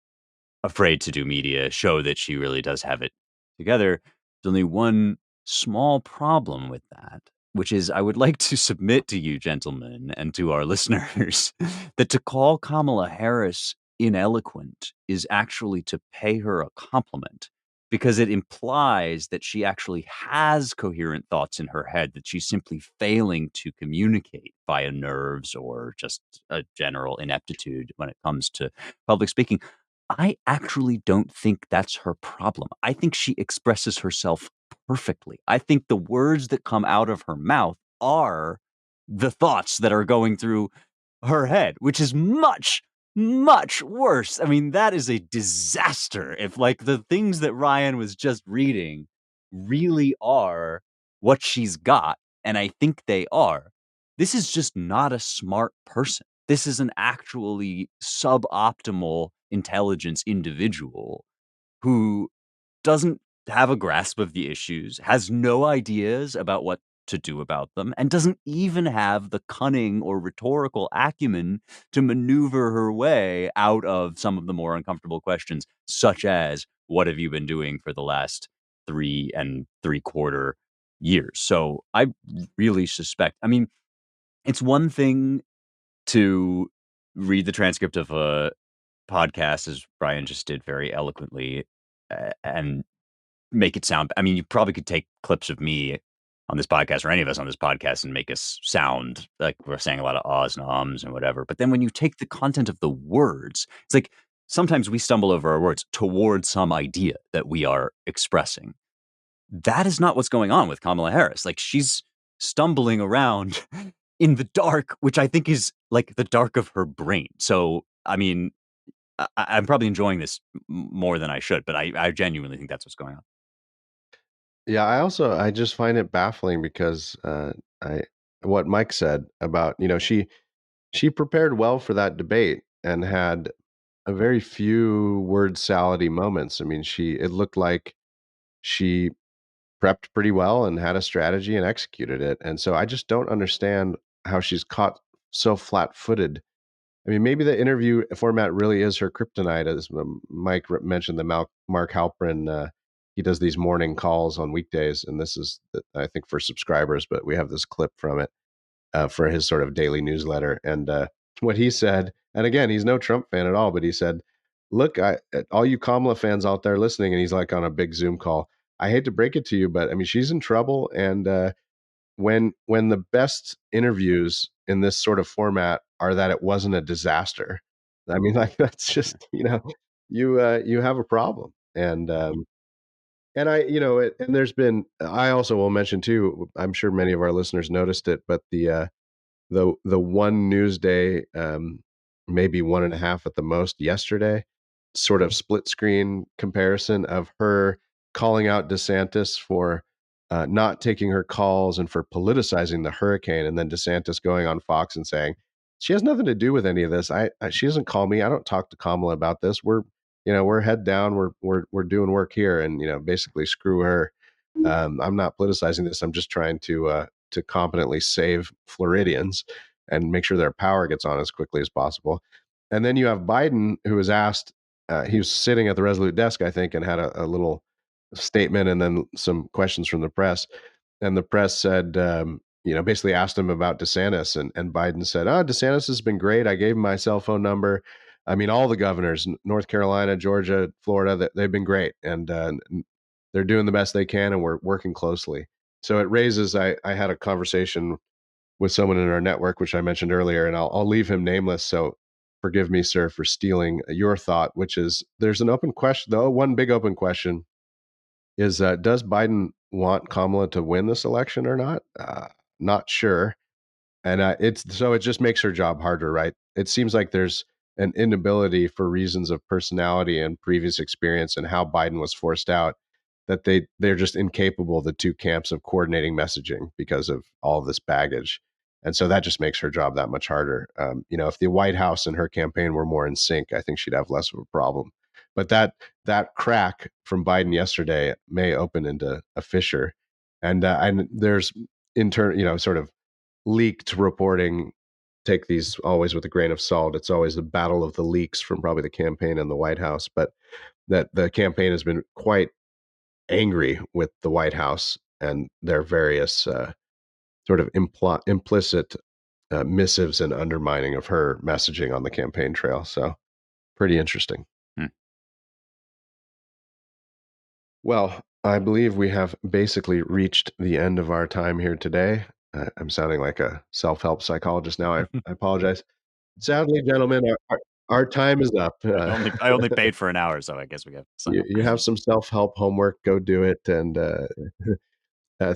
afraid to do media, show that she really does have it together. There's only one small problem with that, which is I would like to submit to you, gentlemen, and to our listeners, that to call Kamala Harris ineloquent is actually to pay her a compliment, because it implies that she actually has coherent thoughts in her head that she's simply failing to communicate via nerves or just a general ineptitude when it comes to public speaking. I actually don't think that's her problem. I think she expresses herself perfectly. I think the words that come out of her mouth are the thoughts that are going through her head, which is much, much worse. That is a disaster. If the things that Ryan was just reading really are what she's got, and I think they are, this is just not a smart person. This is an actually suboptimal intelligence individual who doesn't have a grasp of the issues, has no ideas about what to do about them, and doesn't even have the cunning or rhetorical acumen to maneuver her way out of some of the more uncomfortable questions, such as, what have you been doing for the last 3.75 years? So I really suspect, it's one thing to read the transcript of a podcast, as Brian just did very eloquently, and make it sound, you probably could take clips of me on this podcast, or any of us on this podcast, and make us sound like we're saying a lot of ahs and ums and whatever. But then when you take the content of the words, it's like sometimes we stumble over our words towards some idea that we are expressing. That is not what's going on with Kamala Harris. She's stumbling around in the dark, which I think is like the dark of her brain. So, I'm probably enjoying this more than I should, but I genuinely think that's what's going on. Yeah, I just find it baffling because what Mike said about, she prepared well for that debate and had a very few word salady moments. I mean, it looked like she prepped pretty well and had a strategy and executed it. And so I just don't understand how she's caught so flat-footed. I mean, maybe the interview format really is her kryptonite, as Mike mentioned. Mark Halperin, he does these morning calls on weekdays, and this is, I think, for subscribers. But we have this clip from it for his sort of daily newsletter, and what he said. And again, he's no Trump fan at all, but he said, "Look, all you Kamala fans out there listening," and he's like on a big Zoom call. I hate to break it to you, but I mean, she's in trouble, and when the best interviews in this sort of format are that it wasn't a disaster. I mean, like that's just you have a problem, and and there's been, I also will mention too. I'm sure many of our listeners noticed it, but the one news day, maybe one and a half at the most yesterday, sort of split screen comparison of her calling out DeSantis for not taking her calls and for politicizing the hurricane, and then DeSantis going on Fox and saying she has nothing to do with any of this. She doesn't call me. I don't talk to Kamala about this. We're head down. We're doing work here, and basically screw her. I'm not politicizing this. I'm just trying to competently save Floridians and make sure their power gets on as quickly as possible. And then you have Biden, who was asked. He was sitting at the Resolute desk, I think, and had a little statement, and then some questions from the press. And the press said, basically asked him about DeSantis, and Biden said, "Oh, DeSantis has been great. I gave him my cell phone number. I mean, all the governors, North Carolina, Georgia, Florida, they've been great, and they're doing the best they can, and we're working closely." So it raises. I had a conversation with someone in our network, which I mentioned earlier, and I'll leave him nameless. So forgive me, sir, for stealing your thought, which is there's an open question, though. One big open question is, does Biden want Kamala to win this election or not? Not sure. And it just makes her job harder, right? It seems like there's an inability, for reasons of personality and previous experience and how Biden was forced out, that they're just incapable, the two camps, of coordinating messaging because of all this baggage. And so that just makes her job that much harder. If the White House and her campaign were more in sync, I think she'd have less of a problem. But that crack from Biden yesterday may open into a fissure, and there's sort of leaked reporting. Take these always with a grain of salt. It's always the battle of the leaks from probably the campaign and the White House, but that the campaign has been quite angry with the White House and their various sort of implicit missives and undermining of her messaging on the campaign trail. So pretty interesting. Well, I believe we have basically reached the end of our time here today. I'm sounding like a self-help psychologist now. I apologize. Sadly, gentlemen, our time is up. I only paid for an hour, so I guess we got to sign you have some self-help homework. Go do it. And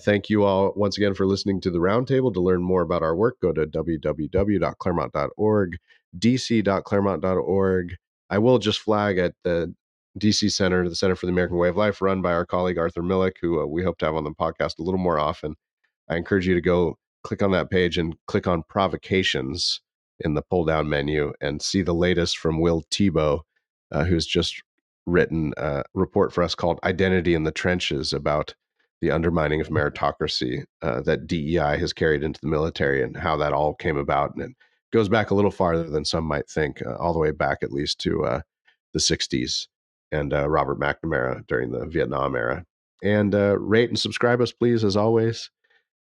thank you all once again for listening to the Roundtable. To learn more about our work, go to www.claremont.org, dc.claremont.org. I will just flag at the DC Center, the Center for the American Way of Life, run by our colleague Arthur Millick, who we hope to have on the podcast a little more often. I encourage you to go click on that page and click on provocations in the pull down menu and see the latest from Will Tebow, who's just written a report for us called Identity in the Trenches, about the undermining of meritocracy that DEI has carried into the military and how that all came about. And it goes back a little farther than some might think, all the way back at least to the 60s and Robert McNamara during the Vietnam era. And rate and subscribe us, please, as always.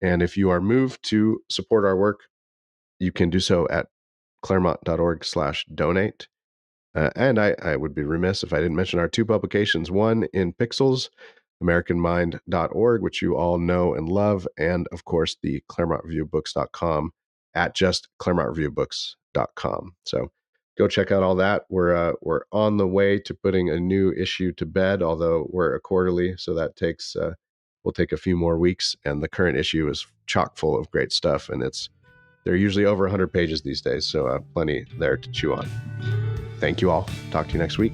And if you are moved to support our work, you can do so at claremont.org/donate. And I would be remiss if I didn't mention our two publications, one in Pixels, AmericanMind.org, which you all know and love, and of course the ClaremontReviewBooks.com at just ClaremontReviewBooks.com. So go check out all that. We're on the way to putting a new issue to bed, although we're a quarterly, so that will take a few more weeks. And the current issue is chock full of great stuff, and they're usually over 100 pages these days, so plenty there to chew on. Thank you all. Talk to you next week.